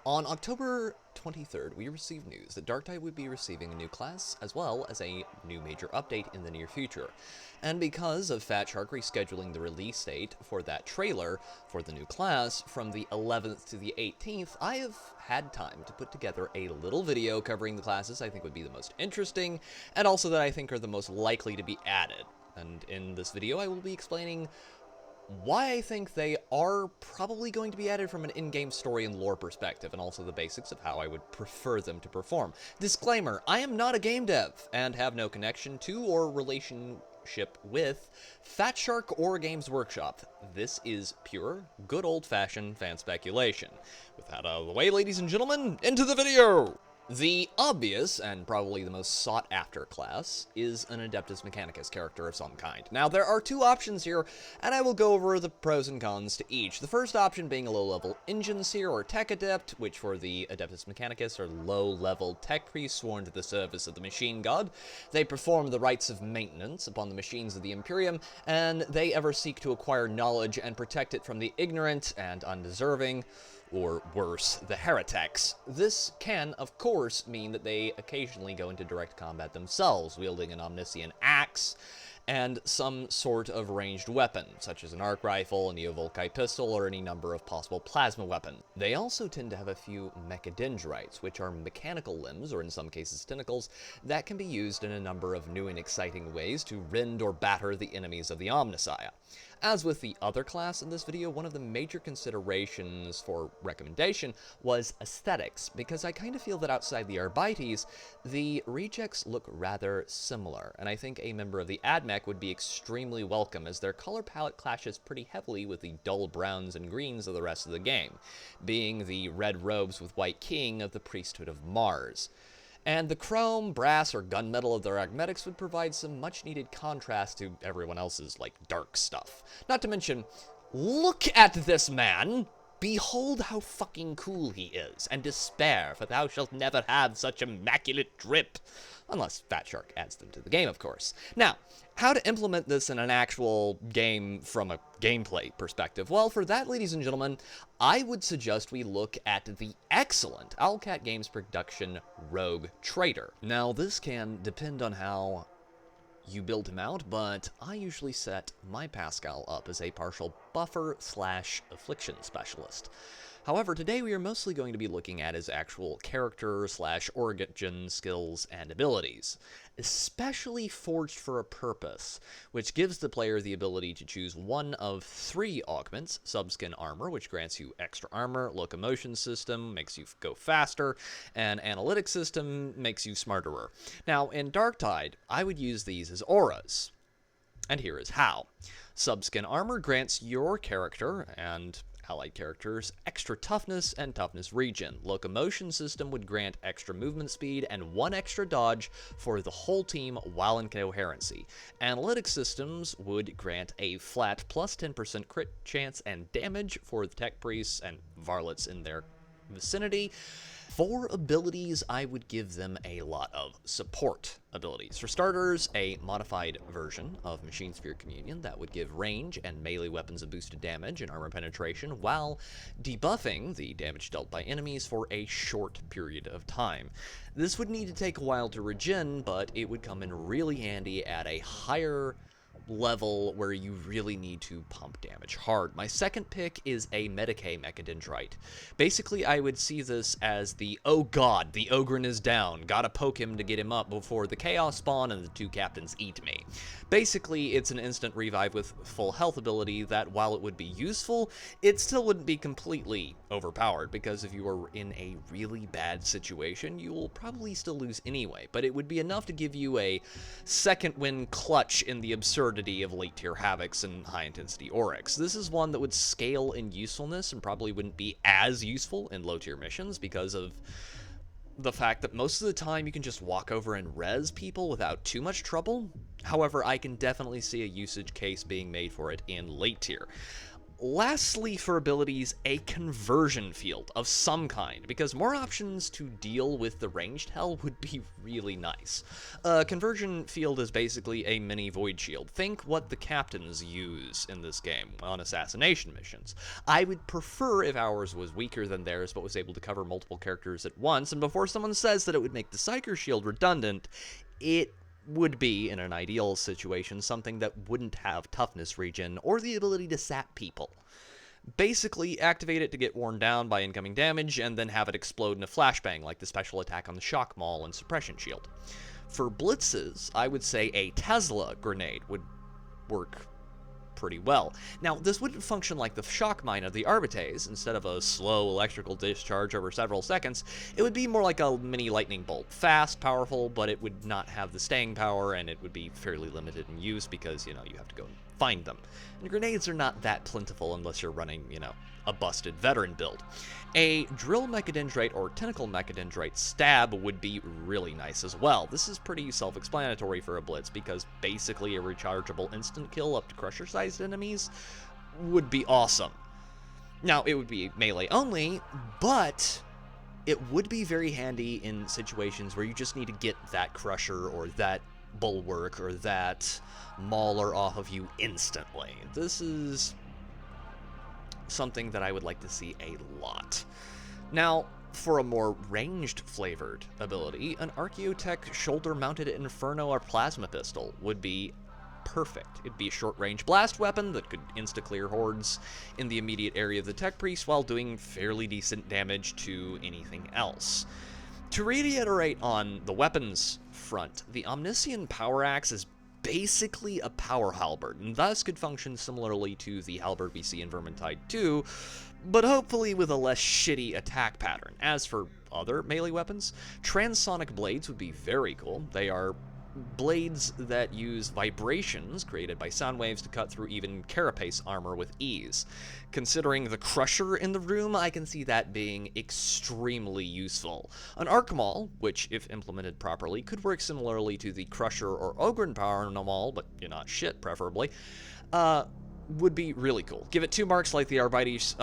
On October 23rd, we received news that Darktide would be receiving a new class, as well as a new major update in the near future. And because of Fatshark rescheduling the release date for that trailer for the new class from the 11th to the 18th, I have had time to put together a little video covering the classes I think would be the most interesting, and also that I think are the most likely to be added. And in this video, I will be explaining why I think they are probably going to be added from an in-game story and lore perspective, and also the basics of how I would prefer them to perform. Disclaimer, I am not a game dev, and have no connection to or relationship with Fatshark or Games Workshop. This is pure, good old-fashioned fan speculation. With that out of the way, ladies and gentlemen, into the video! The obvious, and probably the most sought-after class, is an Adeptus Mechanicus character of some kind. Now, there are two options here, and I will go over the pros and cons to each. The first option being a low-level engine seer or tech adept, which for the Adeptus Mechanicus are low-level tech priests sworn to the service of the machine god. They perform the rites of maintenance upon the machines of the Imperium, and they ever seek to acquire knowledge and protect it from the ignorant and undeserving, or worse, the heretics. This can, of course, mean that they occasionally go into direct combat themselves, wielding an omniscient axe and some sort of ranged weapon, such as an arc rifle, a Neovolkite pistol, or any number of possible plasma weapons. They also tend to have a few mechadendrites, which are mechanical limbs, or in some cases tentacles, that can be used in a number of new and exciting ways to rend or batter the enemies of the Omnissiah. As with the other class in this video, one of the major considerations for recommendation was aesthetics, because I kind of feel that outside the Arbites, the rejects look rather similar, and I think a member of the AdMech would be extremely welcome, as their color palette clashes pretty heavily with the dull browns and greens of the rest of the game, being the red robes with white king of the priesthood of Mars. And the chrome, brass, or gunmetal of their argmetics would provide some much-needed contrast to everyone else's, like, dark stuff. Not to mention, look at this man! Behold how fucking cool he is, and despair, for thou shalt never have such immaculate drip. Unless Fatshark adds them to the game, of course. Now, how to implement this in an actual game from a gameplay perspective? Well, for that, ladies and gentlemen, I would suggest we look at the excellent Owlcat Games production Rogue Trader. Now, this can depend on how you build him out, but I usually set my Pascal up as a partial buffer / affliction specialist. However, today we are mostly going to be looking at his actual character / origin skills and abilities, especially forged for a purpose, which gives the player the ability to choose one of 3 augments: subskin armor, which grants you extra armor, locomotion system, makes you go faster, and analytic system makes you smarterer. Now, in Darktide, I would use these as auras, and here is how. Subskin armor grants your character and allied characters extra toughness and toughness regen. Locomotion system would grant extra movement speed and 1 extra dodge for the whole team while in coherency. Analytic systems would grant a flat plus 10% crit chance and damage for the tech priests and varlets in their vicinity. For abilities, I would give them a lot of support abilities. For starters, a modified version of Machine Sphere Communion that would give range and melee weapons a boosted damage and armor penetration, while debuffing the damage dealt by enemies for a short period of time. This would need to take a while to regen, but it would come in really handy at a higher level where you really need to pump damage hard. My second pick is a Medicae Mechadendrite. Basically, I would see this as the, oh god, the Ogren is down, gotta poke him to get him up before the Chaos spawn and the 2 captains eat me. Basically, it's an instant revive with full health ability that, while it would be useful, it still wouldn't be completely overpowered, because if you are in a really bad situation, you will probably still lose anyway, but it would be enough to give you a second win clutch in the absurdity of late-tier Havocs and high-intensity Oryx. This is one that would scale in usefulness and probably wouldn't be as useful in low-tier missions because of the fact that most of the time you can just walk over and res people without too much trouble. However, I can definitely see a usage case being made for it in late tier. Lastly, for abilities, a conversion field of some kind, because more options to deal with the ranged hell would be really nice. A conversion field is basically a mini void shield. Think what the captains use in this game on assassination missions. I would prefer if ours was weaker than theirs, but was able to cover multiple characters at once, and before someone says that it would make the Psyker shield redundant, it would be, in an ideal situation, something that wouldn't have toughness regen or the ability to sap people. Basically, activate it to get worn down by incoming damage, and then have it explode in a flashbang like the special attack on the Shock Maul and Suppression Shield. For blitzes, I would say a Tesla grenade would work pretty well. Now, this wouldn't function like the shock mine of the Arbites. Instead of a slow electrical discharge over several seconds, it would be more like a mini lightning bolt. Fast, powerful, but it would not have the staying power, and it would be fairly limited in use because, you have to go and find them. And grenades are not that plentiful unless you're running, a busted veteran build. A drill mechadendrite or tentacle mechadendrite stab would be really nice as well. This is pretty self-explanatory for a blitz because basically a rechargeable instant kill up to crusher-sized enemies would be awesome. Now, it would be melee only, but it would be very handy in situations where you just need to get that crusher or that bulwark or that mauler off of you instantly. This is something that I would like to see a lot. Now, for a more ranged flavored ability, an Archaeotech shoulder-mounted Inferno or Plasma Pistol would be perfect. It'd be a short-range blast weapon that could insta-clear hordes in the immediate area of the Tech Priest while doing fairly decent damage to anything else. To reiterate on the weapons front, the Omniscient Power Axe is basically a power halberd, and thus could function similarly to the halberd we see in Vermintide 2, but hopefully with a less shitty attack pattern. As for other melee weapons, transonic blades would be very cool. They are blades that use vibrations created by sound waves to cut through even carapace armor with ease. Considering the crusher in the room, I can see that being extremely useful. An arc maul, which if implemented properly could work similarly to the crusher or Ogren power maul, but not shit preferably, would be really cool. Give it 2 marks like the Arbites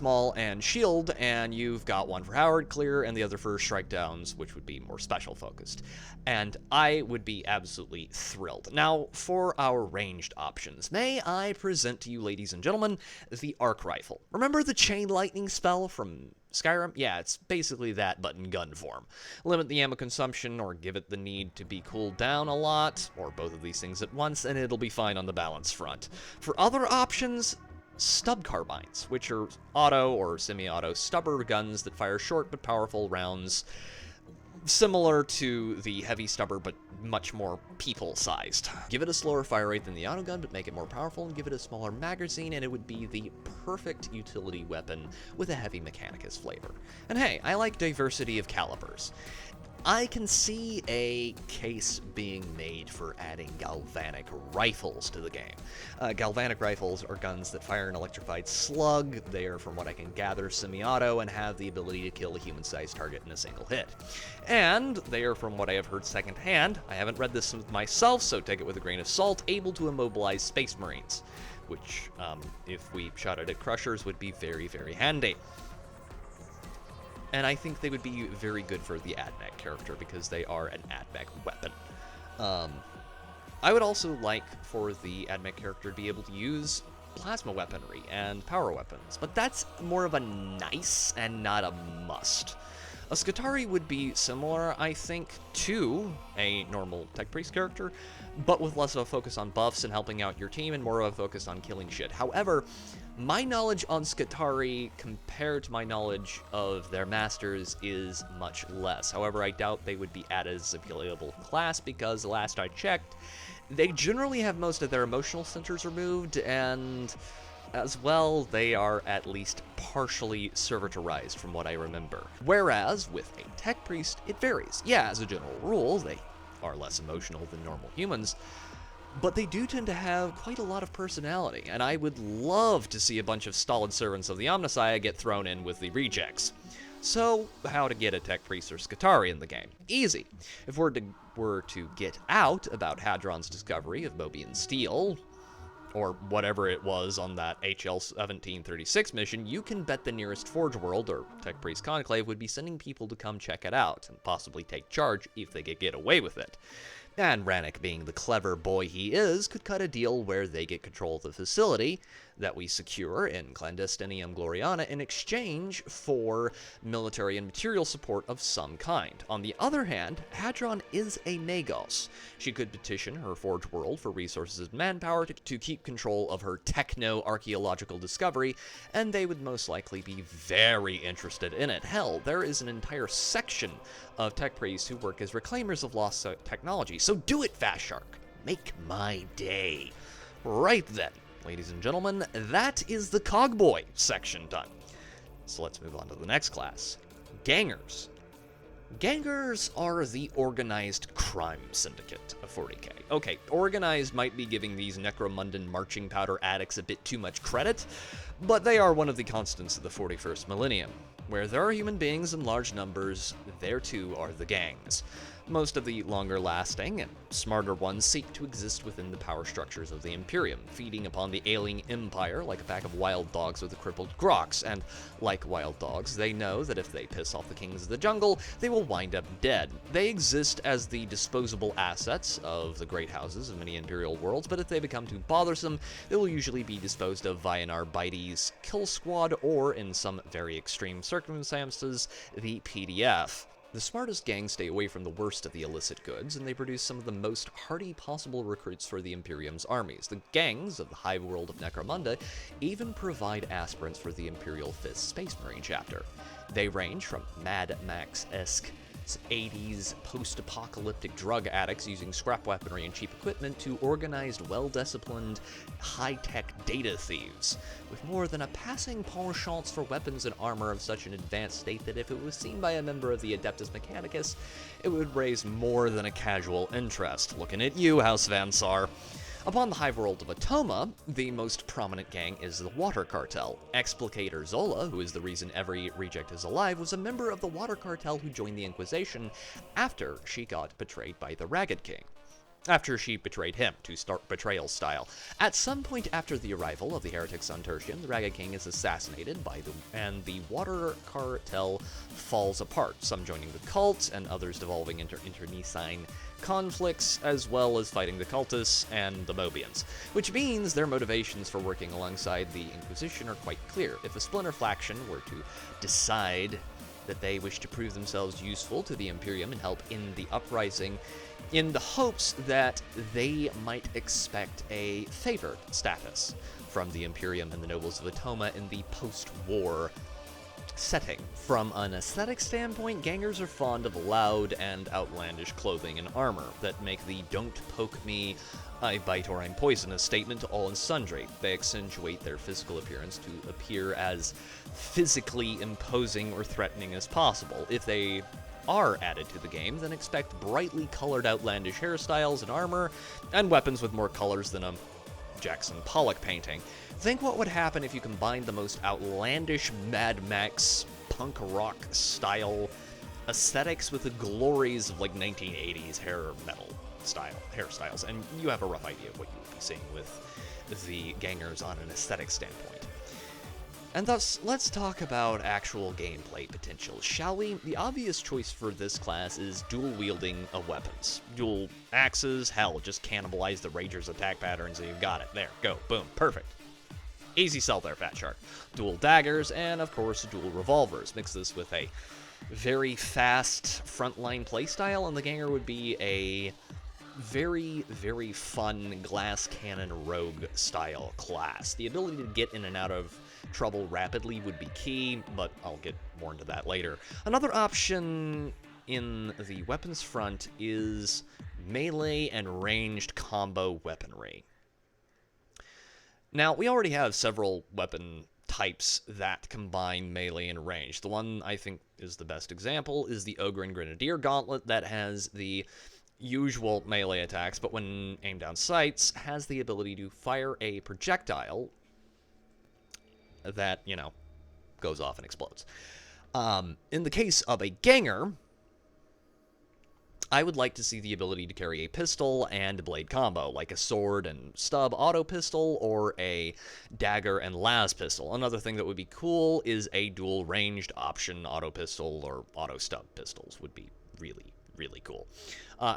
Maul and Shield, and you've got one for Howard Clear and the other for Strike Downs, which would be more special focused. And I would be absolutely thrilled. Now, for our ranged options, may I present to you, ladies and gentlemen, the Arc Rifle. Remember the Chain Lightning spell from Skyrim? Yeah, it's basically that, but in gun form. Limit the ammo consumption, or give it the need to be cooled down a lot, or both of these things at once, and it'll be fine on the balance front. For other options, stub carbines, which are auto or semi-auto stubber guns that fire short but powerful rounds, similar to the heavy stubber but much more people-sized. Give it a slower fire rate than the auto gun, but make it more powerful, and give it a smaller magazine, and it would be the perfect utility weapon with a heavy Mechanicus flavor. And hey, I like diversity of calibers. I can see a case being made for adding galvanic rifles to the game. Galvanic rifles are guns that fire an electrified slug. They are, from what I can gather, semi-auto and have the ability to kill a human-sized target in a single hit. And they are, from what I have heard secondhand, I haven't read this myself, so take it with a grain of salt, able to immobilize Space Marines, which, if we shot it at Crushers, would be very, very handy. And I think they would be very good for the AdMech character because they are an AdMech weapon. I would also like for the AdMech character to be able to use plasma weaponry and power weapons, but that's more of a nice and not a must. A Skitarii would be similar, I think, to a normal Tech Priest character, but with less of a focus on buffs and helping out your team and more of a focus on killing shit. However, my knowledge on Skitarii compared to my knowledge of their masters is much less. However, I doubt they would be added as a playable class because, last I checked, they generally have most of their emotional centers removed, and as well, they are at least partially servitorized from what I remember. Whereas, with a Tech Priest, it varies. Yeah, as a general rule, they are less emotional than normal humans, but they do tend to have quite a lot of personality, and I would love to see a bunch of stolid servants of the Omnissiah get thrown in with the rejects. So, how to get a Tech Priest or Skitarii in the game? Easy. If word were to get out about Hadron's discovery of Mobian steel, or whatever it was on that HL 1736 mission, you can bet the nearest Forge World, or Tech Priest Conclave, would be sending people to come check it out, and possibly take charge if they could get away with it. And Rannick, being the clever boy he is, could cut a deal where they get control of the facility that we secure in Clandestinium Gloriana in exchange for military and material support of some kind. On the other hand, Hadron is a Nagos. She could petition her Forge World for resources and manpower to keep control of her techno-archaeological discovery, and they would most likely be very interested in it. Hell, there is an entire section of tech priests who work as reclaimers of lost technology. So do it, Fatshark. Make my day. Right then, ladies and gentlemen, that is the Cogboy section done. So let's move on to the next class. Gangers. Gangers are the organized crime syndicate of 40k. Okay, organized might be giving these Necromundan marching powder addicts a bit too much credit, but they are one of the constants of the 41st millennium. Where there are human beings in large numbers, there too are the gangs. Most of the longer-lasting and smarter ones seek to exist within the power structures of the Imperium, feeding upon the alien empire like a pack of wild dogs with a crippled grox, and like wild dogs, they know that if they piss off the kings of the jungle, they will wind up dead. They exist as the disposable assets of the great houses of many Imperial worlds, but if they become too bothersome, they will usually be disposed of via an Arbites kill squad, or, in some very extreme circumstances, the PDF. The smartest gangs stay away from the worst of the illicit goods, and they produce some of the most hardy possible recruits for the Imperium's armies. The gangs of the hive world of Necromunda even provide aspirants for the Imperial 5th Space Marine chapter. They range from Mad Max-esque 80s post-apocalyptic drug addicts using scrap weaponry and cheap equipment to organized, well-disciplined, high-tech data thieves, with more than a passing penchant for weapons and armor of such an advanced state that if it was seen by a member of the Adeptus Mechanicus, it would raise more than a casual interest. Looking at you, House Van Sar. Upon the hive world of Atoma, the most prominent gang is the Water Cartel. Explicator Zola, who is the reason every reject is alive, was a member of the Water Cartel who joined the Inquisition after she got betrayed by the Ragged King. After she betrayed him, to start betrayal style. At some point after the arrival of the heretic Sun Tertian, the Ragged King is assassinated and the Water Cartel falls apart, some joining the cult and others devolving into internecine conflicts, as well as fighting the cultists and the Mobians, which means their motivations for working alongside the Inquisition are quite clear. If a splinter faction were to decide that they wish to prove themselves useful to the Imperium and help in the uprising, in the hopes that they might expect a favored status from the Imperium and the nobles of Atoma in the post-war setting. From an aesthetic standpoint, gangers are fond of loud and outlandish clothing and armor that make the "don't poke me, I bite or I'm poisonous" statement to all and sundry. They accentuate their physical appearance to appear as physically imposing or threatening as possible. If they are added to the game, then expect brightly colored outlandish hairstyles and armor, and weapons with more colors than a Jackson Pollock painting. Think what would happen if you combined the most outlandish Mad Max punk rock style aesthetics with the glories of like 1980s hair metal style hairstyles, and you have a rough idea of what you would be seeing with the gangers on an aesthetic standpoint. And thus, let's talk about actual gameplay potential, shall we? The obvious choice for this class is dual wielding of weapons. Dual axes, hell, just cannibalize the Rager's attack patterns and you've got it. There, go, boom, perfect. Easy sell there, Fatshark. Dual daggers, and of course, dual revolvers. Mix this with a very fast frontline playstyle, and the Ganger would be a very, very fun glass cannon rogue style class. The ability to get in and out of trouble rapidly would be key, but I'll get more into that later. Another option in the weapons front is melee and ranged combo weaponry. Now, we already have several weapon types that combine melee and range. The one I think is the best example is the Ogren Grenadier Gauntlet that has the usual melee attacks, but when aimed down sights, has the ability to fire a projectile that, you know, goes off and explodes. In the case of a Ganger, I would like to see the ability to carry a pistol and blade combo, like a sword and stub auto pistol or a dagger and las pistol. Another thing that would be cool is a dual ranged option auto pistol or auto stub pistols would be really cool.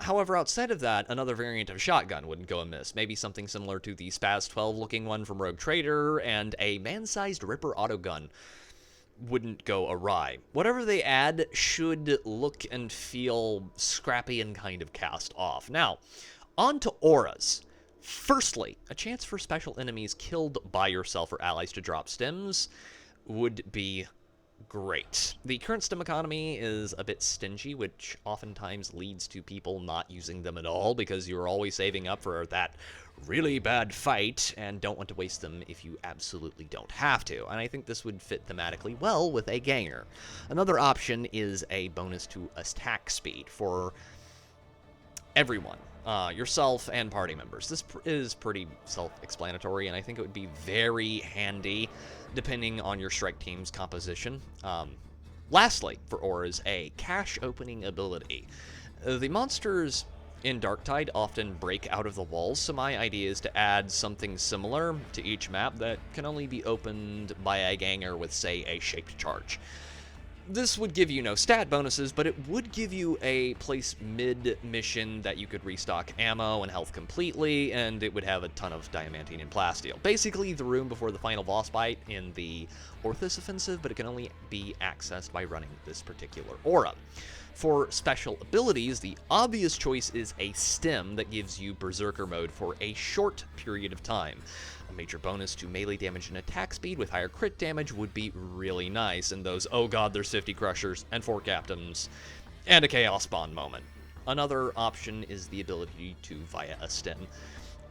However, outside of that, another variant of shotgun wouldn't go amiss. Maybe something similar to the Spaz 12 looking one from Rogue Trader, and a man-sized Ripper auto gun wouldn't go awry. Whatever they add should look and feel scrappy and kind of cast off. Now, on to auras. Firstly, a chance for special enemies killed by yourself or allies to drop stims would be great. The current stim economy is a bit stingy, which oftentimes leads to people not using them at all because you're always saving up for that really bad fight and don't want to waste them if you absolutely don't have to. And I think this would fit thematically well with a ganger. Another option is a bonus to attack speed for everyone. Yourself and party members. This is pretty self-explanatory, and I think it would be very handy depending on your strike team's composition. Lastly, for auras, a cache opening ability. The monsters in Darktide often break out of the walls, so my idea is to add something similar to each map that can only be opened by a ganger with, say, a shaped charge. This would give you no stat bonuses, but it would give you a place mid-mission that you could restock ammo and health completely, and it would have a ton of diamantine and plasteel. Basically, the room before the final boss fight in the Orthus offensive, but it can only be accessed by running this particular aura. For special abilities, the obvious choice is a stim that gives you Berserker mode for a short period of time. A major bonus to melee damage and attack speed with higher crit damage would be really nice in those, oh god, there's 50 crushers and 4 captains and a chaos spawn moment. Another option is the ability to, via a stim,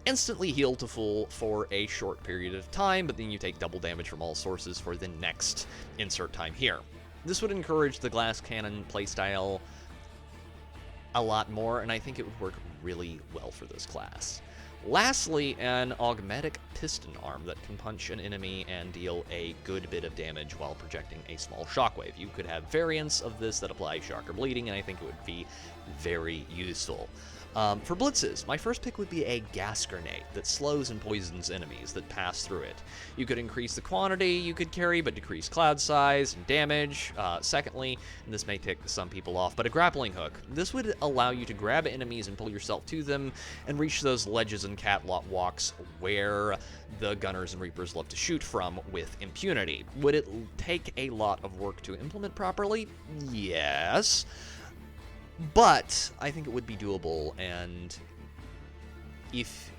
instantly heal to full for a short period of time, but then you take double damage from all sources for the next insert time here. This would encourage the glass cannon playstyle a lot more, and I think it would work really well for this class. Lastly, an augmetic piston arm that can punch an enemy and deal a good bit of damage while projecting a small shockwave. You could have variants of this that apply shock or bleeding, and I think it would be very useful. For blitzes, my first pick would be a gas grenade that slows and poisons enemies that pass through it. You could increase the quantity you could carry, but decrease cloud size and damage. Secondly, and this may tick some people off, but a grappling hook. This would allow you to grab enemies and pull yourself to them and reach those ledges and catwalks where the gunners and reapers love to shoot from with impunity. Would it take a lot of work to implement properly? Yes. But I think it would be doable, and if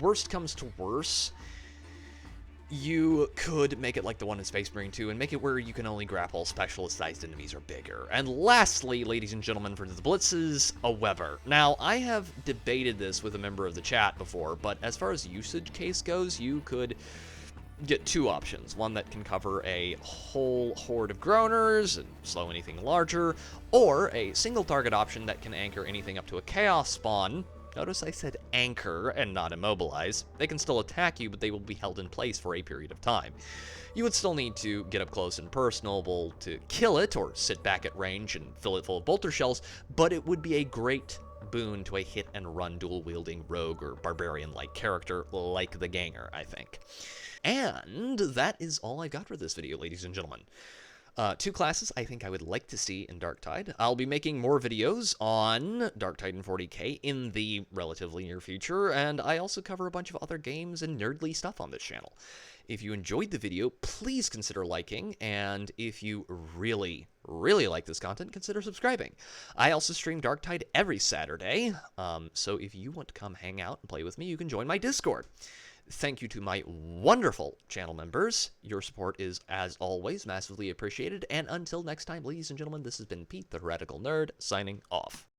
worst comes to worse, you could make it like the one in Space Marine 2 and make it where you can only grapple specialist-sized enemies or bigger. And lastly, ladies and gentlemen, for the blitzes, a Weber. Now, I have debated this with a member of the chat before, but as far as usage case goes, you could get two options. One that can cover a whole horde of groaners and slow anything larger, or a single target option that can anchor anything up to a chaos spawn. Notice I said anchor and not immobilize. They can still attack you, but they will be held in place for a period of time. You would still need to get up close and personable to kill it, or sit back at range and fill it full of bolter shells, but it would be a great boon to a hit-and-run dual-wielding rogue or barbarian-like character like the Ganger, I think. And that is all I've got for this video, ladies and gentlemen. Two classes I think I would like to see in Darktide. I'll be making more videos on Darktide and 40k in the relatively near future, and I also cover a bunch of other games and nerdly stuff on this channel. If you enjoyed the video, please consider liking, and if you really like this content, consider subscribing. I also stream Darktide every Saturday, so if you want to come hang out and play with me, you can join my Discord. Thank you to my wonderful channel members. Your support is, as always, massively appreciated. And until next time, ladies and gentlemen, this has been Pete, the Heretical Nerd, signing off.